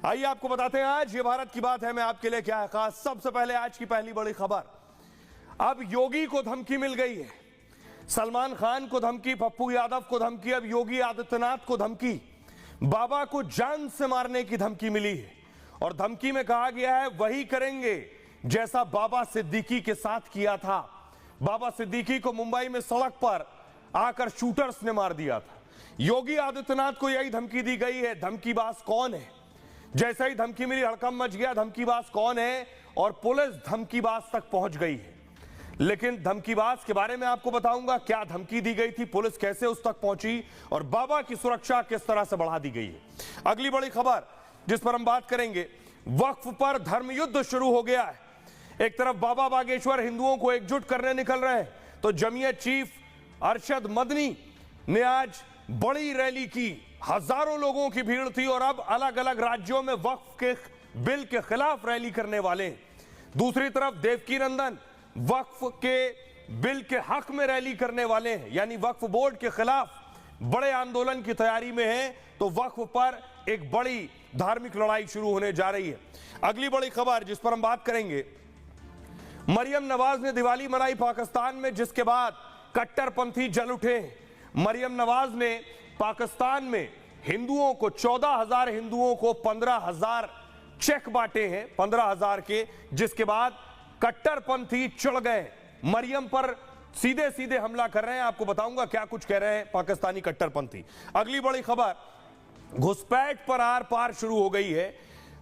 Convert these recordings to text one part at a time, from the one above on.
आइए आपको बताते हैं आज ये भारत की बात है मैं आपके लिए क्या है खास। सबसे पहले आज की पहली बड़ी खबर, अब योगी को धमकी मिल गई है। सलमान खान को धमकी, पप्पू यादव को धमकी, अब योगी आदित्यनाथ को धमकी। बाबा को जान से मारने की धमकी मिली है और धमकी में कहा गया है वही करेंगे जैसा बाबा सिद्दीकी के साथ किया था। बाबा सिद्दीकी को मुंबई में सड़क पर आकर शूटर्स ने मार दिया था। योगी आदित्यनाथ को यही धमकी दी गई है। धमकीबाज कौन है? जैसे ही धमकी मिली हड़कंप मच गया, धमकीबाज कौन है, और पुलिस धमकीबाज तक पहुंच गई है। लेकिन धमकीबाज के बारे में आपको बताऊंगा, क्या धमकी दी गई थी, पुलिस कैसे उस तक पहुंची और बाबा की सुरक्षा किस तरह से बढ़ा दी गई है। अगली बड़ी खबर जिस पर हम बात करेंगे, वक्फ पर धर्म युद्ध शुरू हो गया है। एक तरफ बाबा बागेश्वर हिंदुओं को एकजुट करने निकल रहे हैं, तो जमीयत चीफ अरशद मदनी ने आज बड़ी रैली की। हजारों लोगों की भीड़ थी और अब अलग अलग राज्यों में वक्फ के बिल के खिलाफ रैली करने वाले हैं। दूसरी तरफ देवकी नंदन वक्फ के बिल के हक में रैली करने वाले हैं, यानी वक्फ बोर्ड के खिलाफ बड़े आंदोलन की तैयारी में है। तो वक्फ पर एक बड़ी धार्मिक लड़ाई शुरू होने जा रही है। अगली बड़ी खबर जिस पर हम बात करेंगे, मरियम नवाज ने दिवाली मनाई पाकिस्तान में, जिसके बाद कट्टरपंथी जल उठे। मरियम नवाज ने पाकिस्तान में हिंदुओं को 14,000 हिंदुओं को 15,000 चेक बांटे हैं, 15,000 के, जिसके बाद कट्टरपंथी चढ़ गए मरियम पर, सीधे सीधे हमला कर रहे हैं। आपको बताऊंगा क्या कुछ कह रहे हैं पाकिस्तानी कट्टरपंथी। अगली बड़ी खबर, घुसपैठ पर आर पार शुरू हो गई है।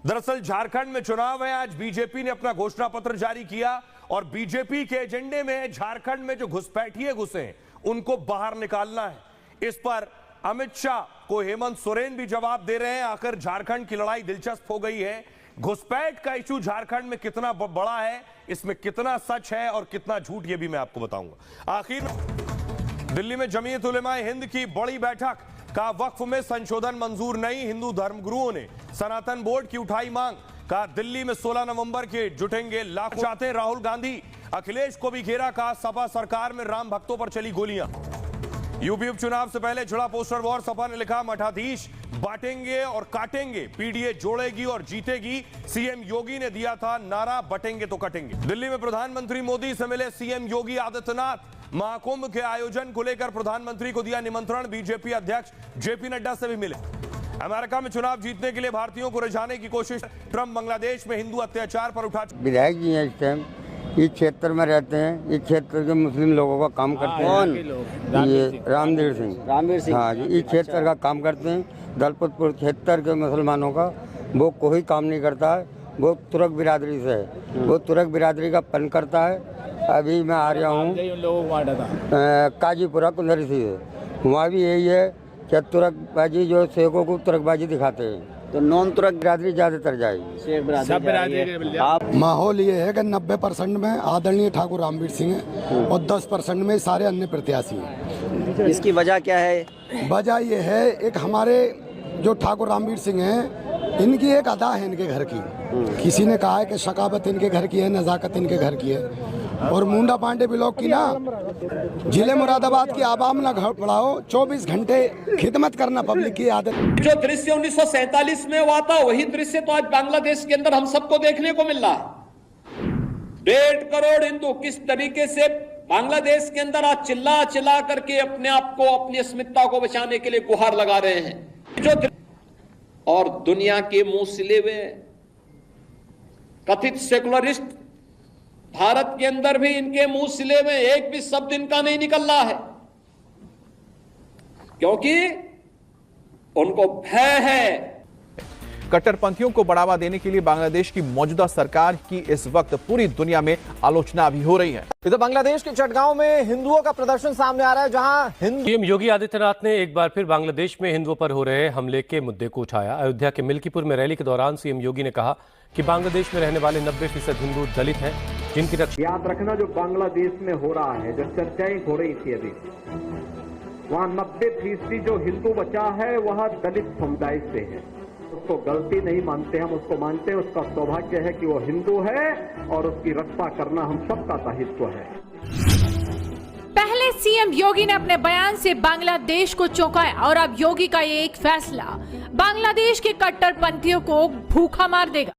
दरअसल झारखंड में चुनाव है, आज बीजेपी ने अपना घोषणा पत्र जारी किया और बीजेपी के एजेंडे में झारखंड में जो घुसपैठिए घुसे हैं उनको बाहर निकालना है। इस पर अमित शाह को हेमंत सोरेन भी जवाब दे रहे हैं। आखिर झारखंड की लड़ाई दिलचस्प हो गई है। घुसपैठ का इशू झारखंड में कितना बड़ा है, इसमें कितना सच है और कितना झूठ, ये भी मैं आपको बताऊंगा। आखिर दिल्ली में जमीयत उलेमाए हिंद की बड़ी बैठक का, वक्फ में संशोधन मंजूर नहीं, हिंदू धर्मगुरुओं ने सनातन बोर्ड की उठाई मांग। का दिल्ली में 16 नवंबर के जुटेंगे लाखों। चाहते हैं राहुल गांधी, अखिलेश को भी घेरा। का सपा सरकार में राम भक्तों पर चली गोलियां। यूपी उपचुनाव से पहले छिड़ा पोस्टर वॉर, सपा ने लिखा मठाधीश बांटेंगे और काटेंगे, पीडीए जोड़ेगी और जीतेगी। सीएम योगी ने दिया था नारा, बटेंगे तो कटेंगे। दिल्ली में प्रधानमंत्री मोदी से मिले सीएम योगी आदित्यनाथ। महाकुंभ के आयोजन को लेकर प्रधानमंत्री को दिया निमंत्रण। बीजेपी अध्यक्ष जेपी नड्डा से भी मिले। अमेरिका में चुनाव जीतने के लिए भारतीयों को रिझाने की कोशिश। ट्रंप बांग्लादेश में हिंदू अत्याचार पर उठा। विधायक जी हैं इस टाइम, इस क्षेत्र में रहते हैं, इस क्षेत्र के मुस्लिम लोगों का काम करते हैं। ये रामवीर सिंह, हाँ जी, इस क्षेत्र का काम करते हैं। दलपतपुर क्षेत्र के मुसलमानों का वो कोई काम नहीं करता है। वो तुर्क बिरादरी से है, वो तुर्क बिरादरी का पन करता है। अभी मैं आ रहा हूँ काजीपुरा कुंदरी से, वहाँ भी यही है कि तुर्कबाजी, जो शेखों को तुर्कबाजी दिखाते हैं, तो नॉन तुर्क बिरादरी ज्यादातर जाएगी। आप माहौल ये है कि 90% में आदरणीय ठाकुर रामवीर सिंह है और 10% में सारे अन्य प्रत्याशी हैं। इसकी वजह क्या है? वजह ये है, एक हमारे जो ठाकुर रामवीर सिंह हैं, इनकी एक अदा है इनके घर की। किसी ने कहा है कि शकावत इनके घर की है, नजाकत इनके घर की है। और मुंडा पांडे ब्लॉक की ना, जिले मुरादाबाद की आवाम ना बढ़ाओ, 24 घंटे खिदमत करना पब्लिक की आदत। जो दृश्य 1947 में हुआ था, वही दृश्य तो आज बांग्लादेश के अंदर हम सबको देखने को मिल रहा है। 1.5 करोड़ हिंदू किस तरीके से बांग्लादेश के अंदर आज चिल्ला चिल्ला करके अपने आप को, अपनी अस्मिता को बचाने के लिए गुहार लगा रहे हैं। जो और दुनिया के मुंह सिले हुए कथित सेकुलरिस्ट भारत के अंदर भी इनके मुंह सिले में एक भी शब्द इनका नहीं निकल रहा है, क्योंकि उनको भय है। कट्टरपंथियों को बढ़ावा देने के लिए बांग्लादेश की मौजूदा सरकार की इस वक्त पूरी दुनिया में आलोचना भी हो रही है। इधर बांग्लादेश के चटगांव में हिंदुओं का प्रदर्शन सामने आ रहा है, जहां सीएम योगी आदित्यनाथ ने एक बार फिर बांग्लादेश में हिंदुओं पर हो रहे हमले के मुद्दे को उठाया। अयोध्या के मिल्कीपुर में रैली के दौरान सीएम योगी ने कहा कि बांग्लादेश में रहने वाले 90% हिंदू दलित हैं, जिनकी रक्षा। याद रखना, जो बांग्लादेश में हो रहा है, जो चर्चाएं हो रही थी अभी, वहाँ 90% जो हिंदू बचा है वह दलित समुदाय से है। उसको गलती नहीं मानते हम, उसको मानते हैं उसका सौभाग्य है कि वो हिंदू है और उसकी रक्षा करना हम सबका दायित्व है। पहले सीएम योगी ने अपने बयान से बांग्लादेश को चौंकाया और अब योगी का ये एक फैसला बांग्लादेश के कट्टरपंथियों को भूखा मार देगा।